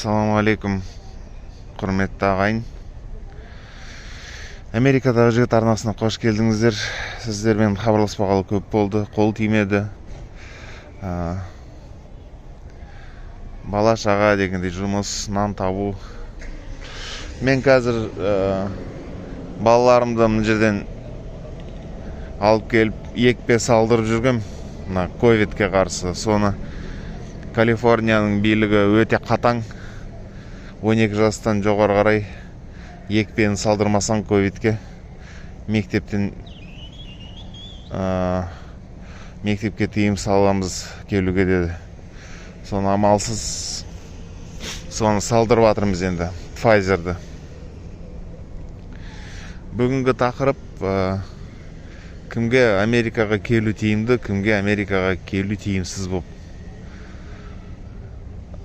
Ассалаумағалейкум, құрметті ағайын. Америкадағы жігіт арнасына қош келдіңіздер. Сіздермен хабарласпағалы көп болды, қол тимеді. Бала шаға дегендей жұмыс, нан табу. Мен қазір балаларымды мына жерден алып келіп, екпе салдырып жүргем. Мына ковидке қарсы. Соны Калифорнияның билігі өте қатаң. 12 жастан жоғары қарай екпені салдырмасаң ковидке мектепке тыйым саламыз келуге деді. Соны амалсыз соны салдырып жатырмыз енді, Pfizer'ді. Бүгінгі тақырып кімге Америкаға келу тиімді, кімге Америкаға келу тиімсіз болып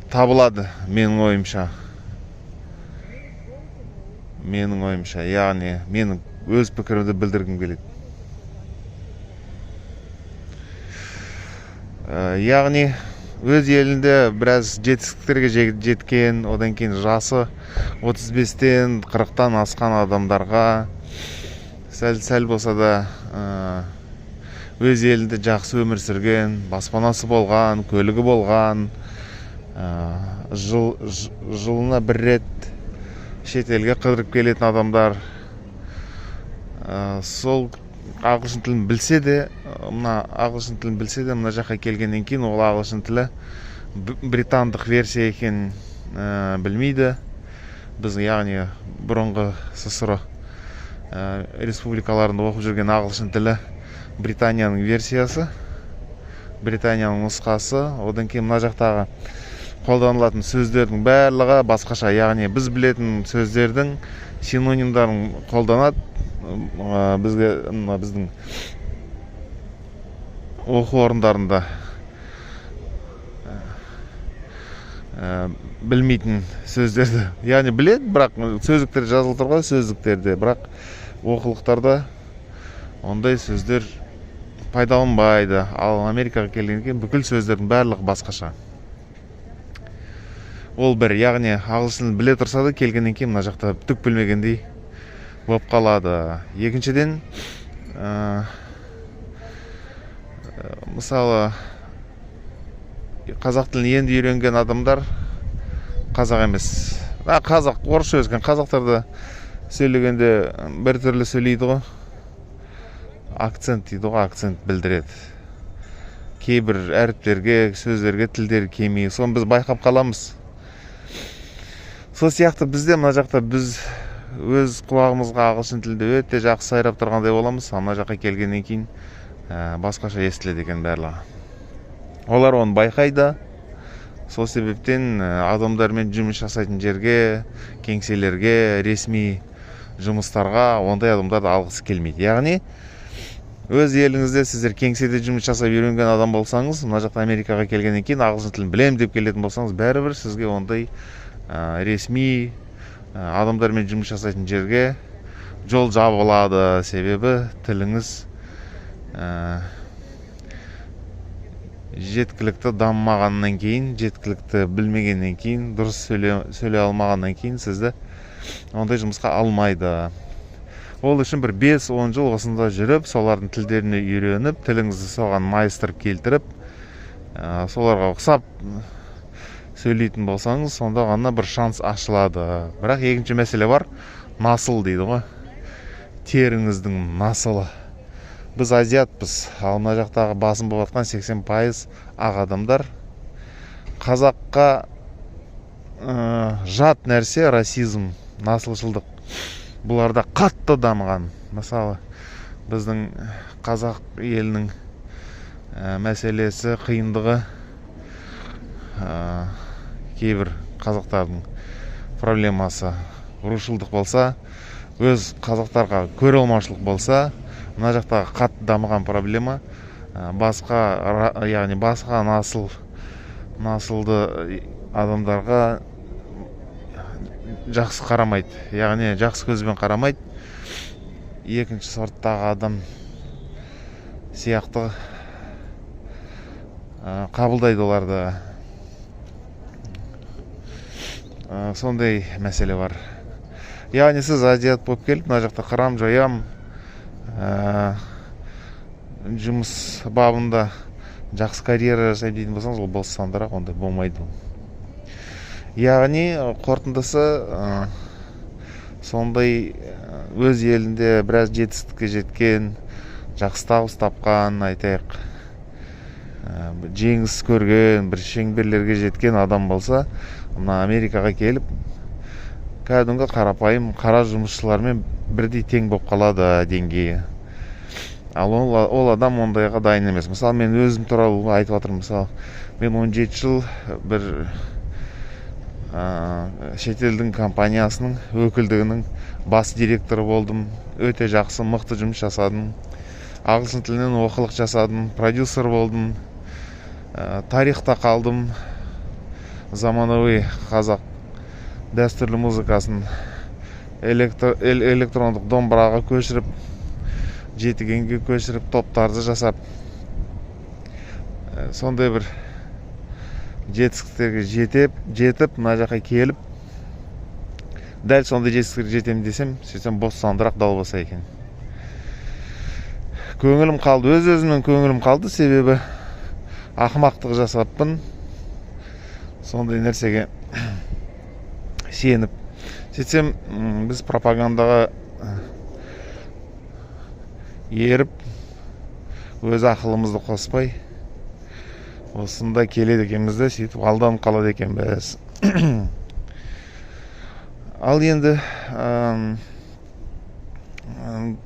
табылады, менің ойымша. Яғни менің өз пікірімді білдіргім келеді. Яғни өз елінде біраз жетістіктерге жеткен, одан кейін жасы 35-тен 40-тан асқан адамдарға сәл болса да өз елінде жақсы өмір сүрген, баспанасы болған, көлігі болған, жылына бір рет шетелге қыдырып келетін адамдар, сол ағылшын тілін білсе де, мына жаққа келгеннен кейін ол ағылшын тілі британдық версия екенін білмейді. Біз, яғни бұрынғы СССР республикаларында оқып жүрген ағылшын тілі Британияның версиясы, Британияның нұсқасы. Одан кейін мына жақтағы қолданылатын сөздердің барлығы басқаша, яғни біз білетін сөздердің синонимдарын қолданады. Біздің оқу орындарында білмейтін сөздерді, яғни біледі, бірақ сөздіктер жазылып тұрған сөздіктерде, бірақ оқулықтарда ондай сөздер пайдаланбайды. Ал Америкаға келгеннен кейін бүкіл сөздердің барлығы басқаша. Ол бір, яғни ағылшын біле тұрса да келгеннен кейін мына жақта түк білмегендей болып қалады. Екіншіден, мысалы қазақ тілін енді үйренген адамдар қазақ емес. Қазақ, орысша өскен қазақтарда сөйлегенде бір түрлі сөйлейді ғой. Акцент дейді ғой, акцент білдіреді. Кейбір әріптерге, сөздерге тілдері келмей, соны біз байқап қаламыз. Сол сияқты бізде мына жақта біз өз құлағымызға ағылшын тілді өте жақсы сайрап тұрғандай боламыз. Мына жаққа келгеннен кейін басқаша естіледі екен барлығы. Олар оны байқайды. Сол себептен адамдармен жұмыс жасайтын жерге, кеңселерге, ресми жұмыстарға ондай адамдарды алғысы келмейді. Яғни өз еліңізде сіздер кеңседе жұмыс жасап үйренген адам болсаңыз, мына жақта Америкаға келгеннен кейін ағылшын тілін білем деп келетін болсаңыз, бәрібір сізге ондай ресми адамдармен жұмыс жасайтын жерге жол жабылады. Себебі тіліңіз жеткілікті дамымағаннан кейін, жеткілікті білмегеннен кейін, дұрыс сөйлей алмағаннан кейін сізді ондай жұмысқа алмайды. Ол үшін бір 5-10 жыл осында жүріп, солардың тілдеріне үйреніп, тіліңізді соған майыстырып келтіріп, соларға ұқсап сөйлейтін болсаңыз, сонда ғана бір шанс ашылады. Бірақ екінші мәселе бар, насыл дейді ғой. Теріңіздің насылы. Біз азиатпыз, ал мына жақтағы басым болып жатқан 80% ақ адамдар. Қазаққа жат нәрсе расизм, насылшылдық. Бұларда қатты дамыған. Мысалы, біздің қазақ елінің мәселесі, қиындығы, кейбір қазақтардың проблемасы рушылдық болса, өз қазақтарға көре алмаушылық болса, мына жақтағы қатты дамыған проблема яғни басқа насылды адамдарға жақсы қарамайды, яғни жақсы көзбен қарамайды. Екінші сорттағы адам сияқты қабылдайды оларды. сондай мәселе бар. Яғни сіз азиат болып келіп, мына жақта қырам жоям, жұмыс бабында жақсы карьера жасаймын дейтін болсаңыз, ол бостандырақ, ондай болмайды. Яғни қорытындысы сондай өз елінде біраз жетістікке жеткен, жақсы табыс тапқан, айтайық, жеңіс көрген, бір шеңберлерге жеткен адам болса, мына Америкаға келіп, кәдімгі қарапайым қара жұмысшылармен бірдей тең болып қалады деңгейі. Ал ол адам ондайға дайын емес. Мысалы, мен өзім туралы айтып жатырмын. Мысалы, мен 17 жыл бір шетелдің компаниясының өкілдігінің бас директоры болдым. Өте жақсы, мықты жұмыс жасадым. Ағылшын тілінен оқулық жасадым, продюсер болдым. Тарихта қалдым. Заманауи қазақ дәстүрлі музыкасын электрондық домбыраға көшіріп, жетігенге көшіріп, топтарды жасап, сондай бір жетістіктерге жетіп, мына жаққа келіп, дәл сондай жетістіктерге жетем десем, сөйтсем бостандырақ далбаса екен. Көңілім қалды, өз-өзімнен көңілім қалды, себебі ақымақтық жасаппын. Сондай нәрсеге сеніп. Сөйтсем, біз пропагандаға еріп, өз ақылымызды қоспай, осында келеді екенбізді, сөйтіп алданып қалады екенбіз. Ал енді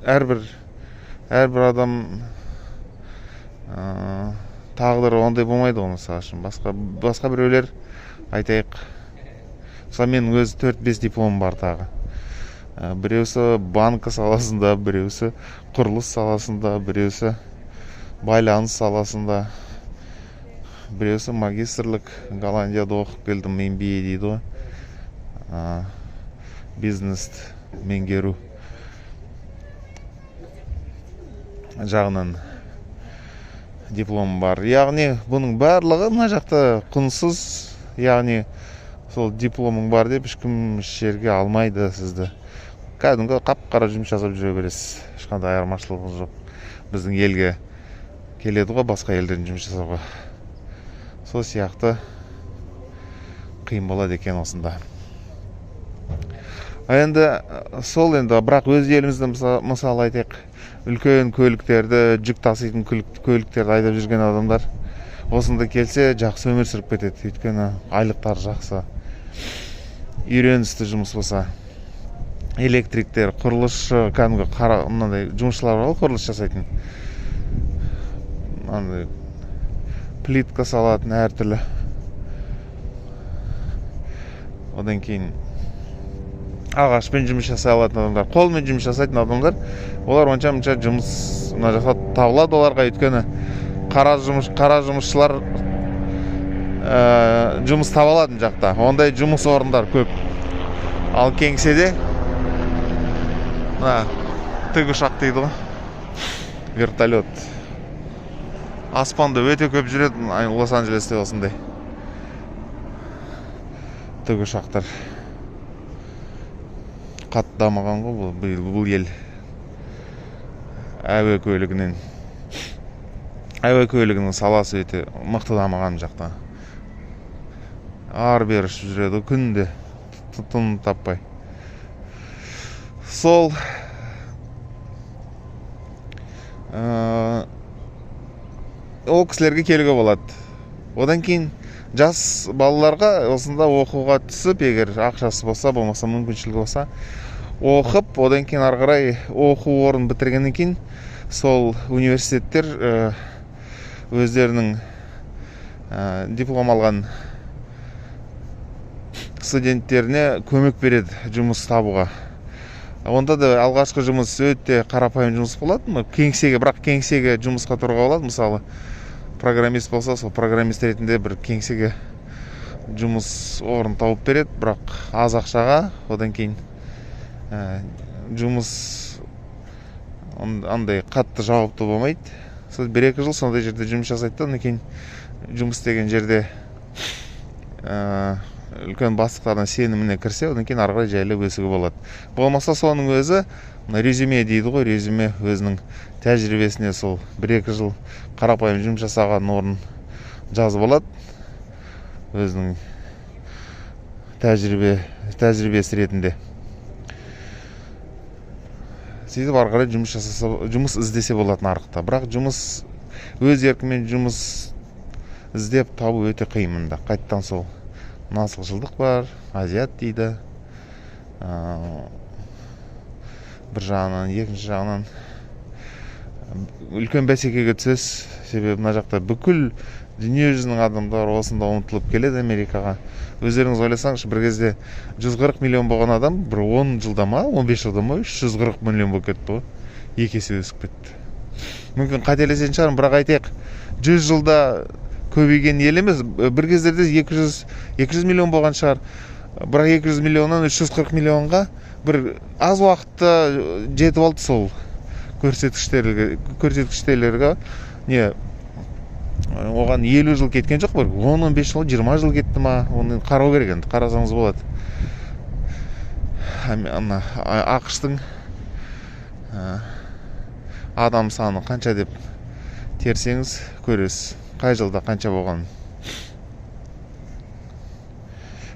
әрбір адам тағдыры ондай болмайды ғой, мысалы үшін. Басқа біреулер, айтайық, мысалы, менің өз 4-5 дипломым бар тағы. Біреусі банка саласында, біреусі құрылыс саласында, біреусі байланыс саласында, біреусі магистрлік Голландияда оқып келдім, MBA дейді ғой, бизнесті меңгеру жағынан диплом бар. Яғни бұның барлығы мына жақта құнсыз, яғни сол дипломың бар деп ешкім жерге алмайды сізді. Кәдімгі қап-қара жұмыс жасап жүре бересіз. Ешқандай айырмашылығы жоқ. Біздің елге келеді ғой, басқа елдердің жұмыс жасауға. Сол сияқты қиын болады екен осында. Енді сол енді, бірақ өз елімізді мысалы айтайық, үлкен көліктерді, жүк таситын көліктерді айдап жүрген адамдар осында келсе жақсы өмір сүріп кетеді. Өйткені айлықтар жақсы, үйреністі жұмыс болса. Электриктер, құрылысшы, кәдімгі мынандай жұмысшылар бар, құрылыс жасайтын. Мынандай плитка салатын әртүрлі. Одан кейін ағашпен жұмыс жасай алатын адамдар, қолмен жұмыс жасайтын адамдар, олар онша-мұнша жұмыс мына жақта табылады оларға. Өйткені қара жұмысшылар жұмыс таба алады жақта. Ондай жұмыс орындар көп. Ал кеңседе тікұшақ дейді ғой, вертолет. Аспанда өте көп жүреді, Лос-Анджелесте осындай тікұшақтар. Қатты дамыған ғой бұл ел әуе көлігінің саласы өте мықты дамыған жақта. Ар-бері жүреді күнде, тұтын таппай. Сол ол кісілерге келуге болады. Одан кейін жас балаларға осында оқуға түсіп, егер ақшасы болса, болмаса мүмкіншілігі болса, оқып, одан кейін ары қарай оқу орнын бітіргеннен кейін сол университеттер өздерінің диплом алған студенттеріне көмек береді жұмыс табуға. Онда да алғашқы жұмыс өте қарапайым жұмыс болады. Бірақ кеңсеге жұмысқа тұруға болады. Мысалы, программист болса, сол программист ретінде бір кеңсеге жұмыс орын тауып береді, бірақ аз ақшаға. Одан кейін жұмыс андай қатты жауапты болмайды. Сол 1-2 жыл сондай жерде жұмыс жасайды. Одан кейін жұмыс деген жерде үлкен бастықтардың сеніміне кірсе, одан кейін ары қарай жайлап өсуге болады. Болмаса соның өзі резюме дейді ғой, резюме өзінің тәжірибесіне сол 1-2 жыл қарапайым жұмыс жасаған орын жазып алады. Өзінің тәжірибесі ретінде. Сөйтіп ары қарай жұмыс іздесе болады нарықта. Бірақ жұмыс өз еркімен жұмыс іздеп табу өте қиын мұнда. Қайттан сол насылшылдық бар, азиат дейді. Бір жағынан, екінші жағынан үлкен бәсекеге түсесіз. Себебі мына жақта бүкіл дүние жүзінің адамдар осында ұмтылып келеді Америкаға. Өздеріңіз ойласаңыз, бір кезде 140 миллион болған адам бір 10 жылда ма, 15 жылда ма 340 миллион болып кетті ғой. 2 есе өсіп кетті. Мүмкін қателесетін шығармын, бірақ айтайық, 100 жылда көбейген ел емес, бір кездерде 200 миллион болған шығар. Бірақ 200 миллионнан 340 миллионға бір аз уақытта жетіп алды сол көрсеткіштерге. Не, оған 50 жыл кеткен жоқ, бір 10-15 жыл, 20 жыл кетті ма, оны қарау керек енді, қарасаңыз болады. ақш-тың адам саны қанша деп терсеңіз көресіз, қай жылда қанша болған.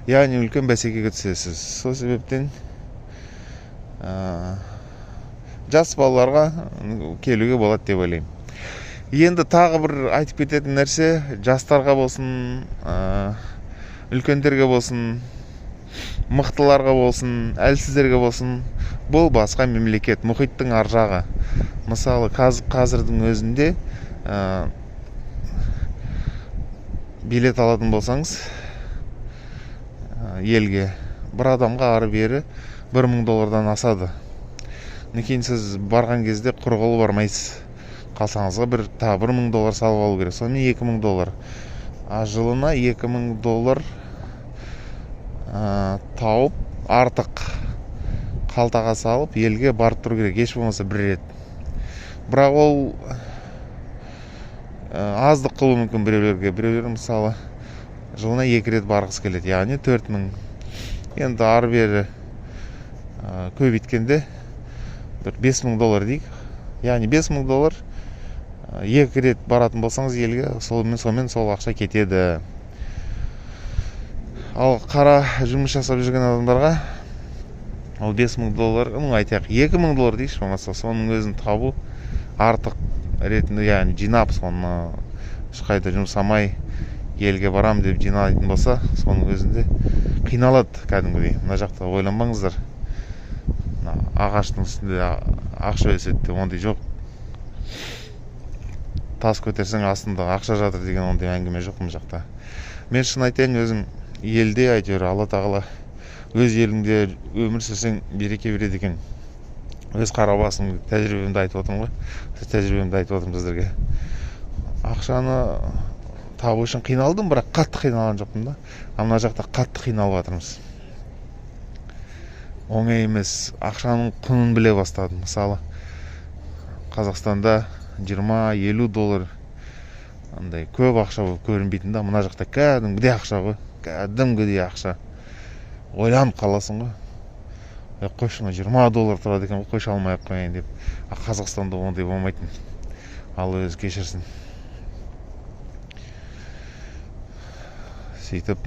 Яғни үлкен бәсекеге түсесіз. Сол себептен жас балаларға келуге болады деп ойлаймын. Енді тағы бір айтып кететін нәрсе, жастарға болсын, үлкендерге болсын, мықтыларға болсын, әлсіздерге болсын, бұл басқа мемлекет, мұхиттың ар жағы. Мысалы, қазірдің өзінде билет алатын болсаңыз, елге бір адамға ары бері $1000 асады. Кейін сіз барған кезде құрғылы бармайсыз. Қалсаңызға тағы $1000 салып алу керек. Сонымен $2000. Жылына $2000 тауып, артық қалтаға салып, елге барып тұру керек. Еш болмаса бір рет. Бірақ ол аздық қылу мүмкін біреулерге. Біреулер мысалы жылына 2 рет барғысы келеді. Яғни 4000. Енді ары бері көбейткенде $5000 дейік. Яғни $5000 2 рет баратын болсаңыз елге, сонымен сол ақша кетеді. Ал қара жұмыс жасап жүрген адамдарға ол $5000, айтайық $2000 дейікші болмаса, соның өзін табу артық ретінде, яғни жинап, соны ешқайда жұмсамай елге барам деп жинайтын болса, соның өзінде қиналады кәдімгідей. Мына жақта ойланбаңыздар, ағаштың үстінде ақша өседі деп, ондай жоқ. Тас көтерсең астында ақша жатыр деген ондай әңгіме жоқ мына жақта. Мен шын айтайын, өзім елде әйтеуір Алла тағала өз еліңде өмір сүрсең береке береді екен. Өз қара басым тәжірибемді айтып отырмын ғой. Тәжірибемді айтып отырмын сіздерге. Ақшаны табу үшін қиналдым, бірақ қатты қиналған жоқпын да. Мына жақта қатты қиналып жатырмыз. Оңай емес, ақшаның құнын біле бастадым. Мысалы, Қазақстанда $20-50 андай көп ақша болып көрінбейтін да, мына жақта кәдімгідей ақша ғой, кәдімгідей ақша. Ойланып қаласың ғой. Қойшыма $20 тұрады екен, қойша алмай қояйын деп. Қазақстанда ондай болмайтын. Алла өзі кешірсін. Сөйтіп,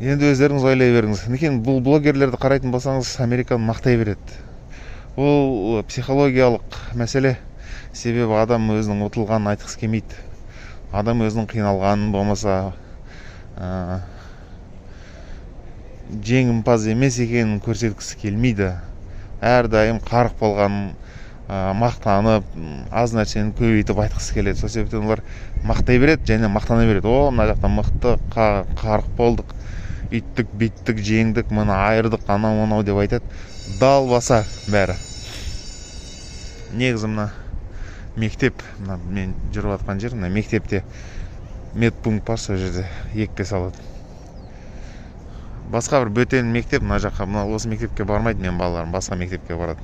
енді өздеріңіз ойлай беріңіз. Некен бұл блогерлерді қарайтын болсаңыз, Американы мақтай береді. Ол психологиялық мәселе. Себебі адам өзінің ұтылғанын айтқысы келмейді. Адам өзінің қиналғанын, болмаса жеңімпаз емес екенін көрсеткісі келмейді. Әрдайым қарық болғанын, мақтанып, аз нәрсені көбейтіп айтқысы келеді. Сол себептен олар мақтай береді және мақтана береді. О, мына жақта мықты, қарық болдық, үйттік, бүйттік, жеңдік, мұны айырдық, анау деп айтады. Дал баса бәрі. Негізі мына мектеп, мен жүріп жатқан жер, мына мектепте медпункт бар, сол жерде екпе салады. Басқа бір бөтен мектеп, мына жаққа, осы мектепке бармайды мен балаларым, басқа мектепке барады.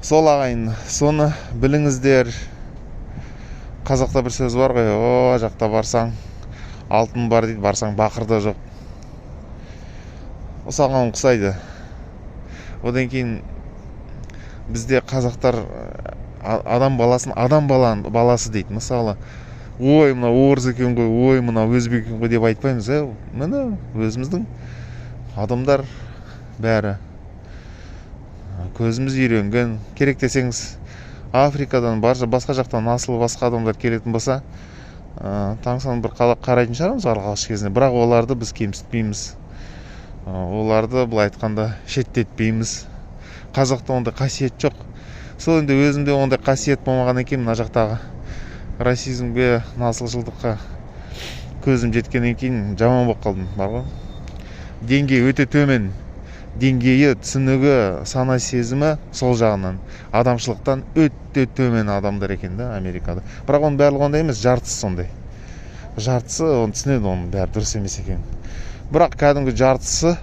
Сол ағайын, соны біліңіздер. Қазақта бір сөз бар ғой, о жақта барсаң, алтын бар дейді, барсаң бақыр да жоқ. Осыған ұқсайды. Одан кейін бізде қазақтар адам баласы дейді. Мысалы, ой, мына орыс екен ғой, ой, мына өзбек екен ғой деп айтпаймыз. Міне өзіміздің адамдар бәрі көзіміз үйренген. Керек десеңіз Африкадан, басқа жақтан асылы басқа адамдар келетін болса, таңсан бір қарайтын шығармыз алғаш кезінде. Бірақ оларды біз кемсітпейміз. Оларды былай айтқанда шеттетпейміз. Қазақта ондай қасиет жоқ. Сол енді өзімде ондай қасиет болмағаннан кейін мына жақтағы расизмге, насылшылдыққа көзім жеткеннен кейін жаман болып қалдым, бар ғой. Деңгей өте төмен. Деңгейі, түсінігі, сана сезімі сол жағынан адамшылықтан өте төмен адамдар екен да Америкада. Бірақ оның барлығы ондай емес, жартысы сондай. Жартысы оны түсінеді, оның бәрі дұрыс емес екен. Бірақ кәдімгі жартысы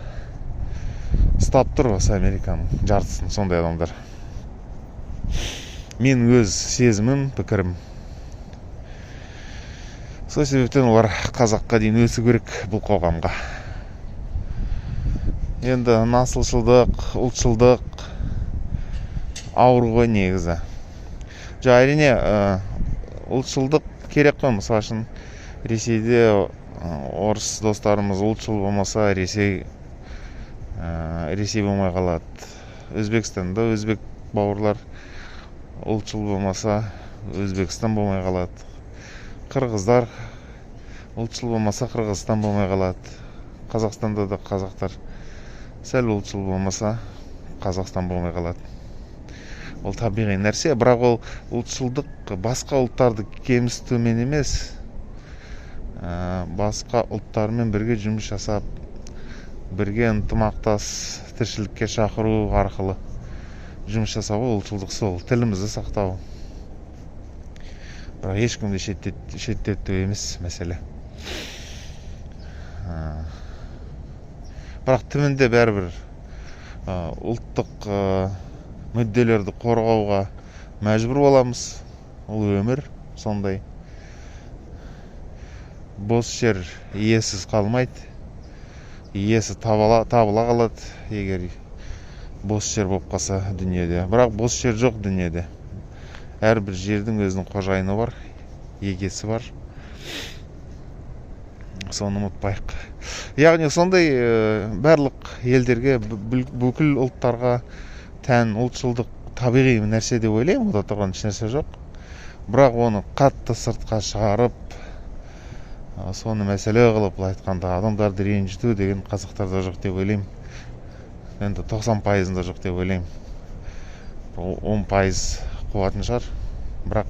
ұстап тұр осы Американың жартысын сондай адамдар. Мен өз сезімім, пікірім. Сол себептен олар қазаққа дейін өсу керек бұл қоғамға. Енді насылшылдық, ұлтшылдық ауыр ғой негізі. Әрине ұлтшылдық керек қой. Мысалы үшін Ресейде орыс достарымыз ұлтшыл болмаса, Ресей болмай қалады. Өзбекстанда өзбек бауырлар ұлтшыл болмаса, Өзбекстан болмай қалады. Қырғыздар ұлтшыл болмаса, Қырғызстан болмай қалады. Қазақстанда да қазақтар сәл ұлтшыл болмаса, Қазақстан болмай қалады. Ол табиғи нәрсе, бірақ ол ұлтшылдық басқа ұлттарды кемсітумен емес, басқа ұлттармен бірге жұмыс жасап, бірге ынтымақтас тіршілікке шақыру арқылы жұмыс жасауы ұлтшылдық сол. Тілімізді сақтау. Бірақ ешкімді шеттету емес мәселе. Бірақ түбінде бәрібір ұлттық мүдделерді қорғауға мәжбүр боламыз. Ол өмір сондай. Бос жер иесіз қалмайды. Иесі табыла қалады, егер бос жер болып қалса дүниеде. Бірақ бос жер жоқ дүниеде. Әрбір жердің өзінің қожайыны бар, егесі бар. Соны ұмытпайық. Яғни сондай барлық елдерге, бүкіл ұлттарға тән ұлтшылдық табиғи нәрсе деп ойлаймын, ода тұрған еш нәрсе жоқ. Бірақ оны қатты сыртқа шығарып, соны мәселе қылып айтқанда адамдарды ренжіту деген қазақтарда жоқ деп ойлаймын. Енді 90%-ында жоқ деп ойлаймын. 10% қуатын шығар. Бірақ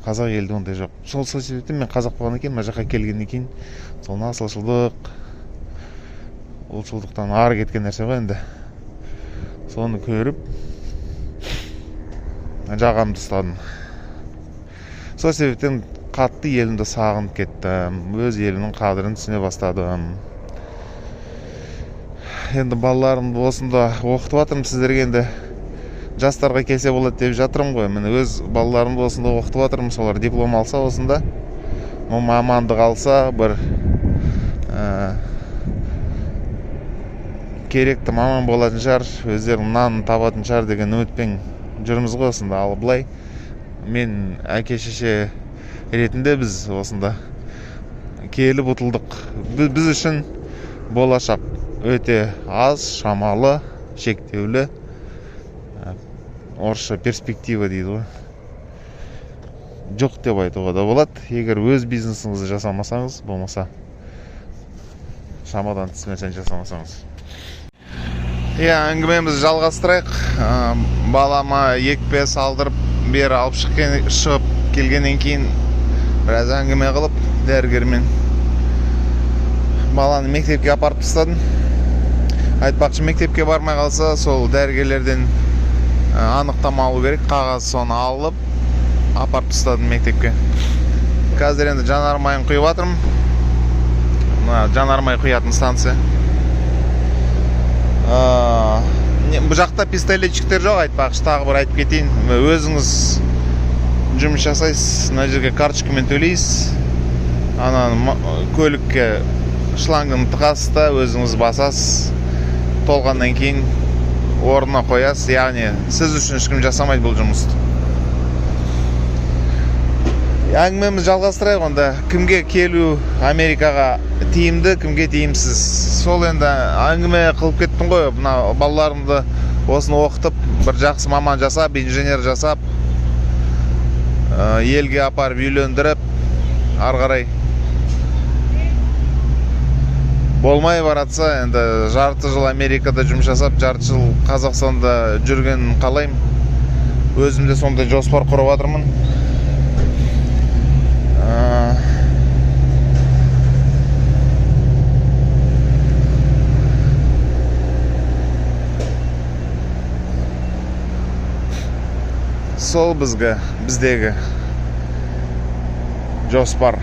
қазақ елде ондай жоқ. Сол себептен мен қазақ болғаннан кейін, мына жаққа келгеннен кейін, сол насылшылдық, ұлтшылдықтан ары кеткен нәрсе ғой енді. Соны көріп, жағамды ұстадым. Сол себептен қатты елімді сағынып кеттім. Өз елімнің қадірін түсіне бастадым. Енді балаларымды осында оқытып жатырмын сіздерге, енді жастарға келсе болады деп жатырмын ғой. Мен өз балаларымды осында оқытып жатырмын. Солар диплом алса осында, мамандық алса, бір керекті маман болатын шығар, өздерінің нанын табатын шығар деген үмітпен жүрміз ғой осында. Ал былай мен әке-шеше ретінде біз осында келіп ұтылдық. Біз үшін болашақ өте аз, шамалы, шектеулі. Орысша перспектива дейді ғой. Жоқ деп айтуға да болады. Егер өз бизнесіңізді жасамасаңыз, болмаса шамадан тыс нәрсені жасамасаңыз. Әңгімемізді жалғастырайық. Балама екпе салдырып, бері алып шығып келгеннен кейін біраз әңгіме қылып, дәрігермен баланы мектепке апарып тастадым. Айтпақшы, мектепке бармай қалса, сол дәрігерлерден анықтама алу керек. Қағаз, соны алып, апарып тастадым мектепке. Қазір енді жанармайын құйып жатырмын. Жанармай құятын станция. Бұл жақта пистолетчиктер жоқ, айтпақшы, тағы бір айтып кетейін. Өзіңіз жұмыс жасайсыз, мына жерге карточкамен төлейсіз. анан көлікке шлангын тығасыз да өзіңіз басасыз, толғаннан кейін орнына қоясыз. Яғни сіз үшін ешкім жасамайды бұл жұмысты. Әңгімеміз жалғастырайық онда. Кімге келу Америкаға тиімді, кімге тиімсіз. Сол енді әңгіме қылып кеттім ғой. Мына балаларымды осыны оқытып, бір жақсы маман жасап, инженер жасап, елге апарып үйлендіріп, ары қарай болмай баратса, енді жарты жыл Америкада жұмыс жасап, жарты жыл Қазақстанда жүргенін қалаймын. Өзімде сондай жоспар құрып жатырмын. Сол біздегі жоспар.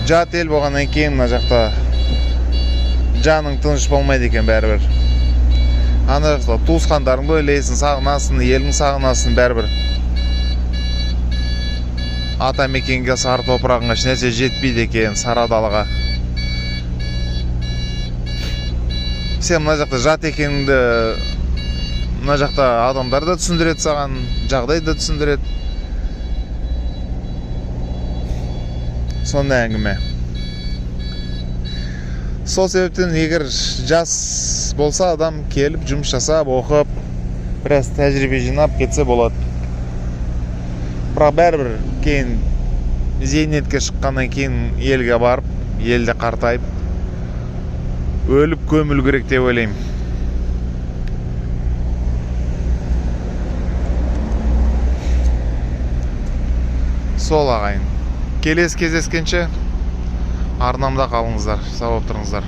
Жат ел болғаннан кейін мына жақта жаның тыныш болмайды екен бәрібір. Ана жақта туысқандарыңды ойлайсың, сағынасың, елің сағынасың бәрібір. Ата мекенге, сары топырағыңа ешнәрсе жетпейді екен, сары далаға. Сен мына жақта жат екеніңді мына жақта адамдар да түсіндіреді саған, жағдай да түсіндіреді. Сондай әңгіме. Сол себептен егер жас болса адам келіп, жұмыс жасап, оқып, біраз тәжірибе жинап кетсе болады. Бірақ бәрібір кейін зейнетке шыққаннан кейін елге барып, елде қартайып, өліп көміл керек деп ойлаймын. Сол ағайын. Келесі кездескенше арнамда қалыңыздар, сау болып тұрыңыздар.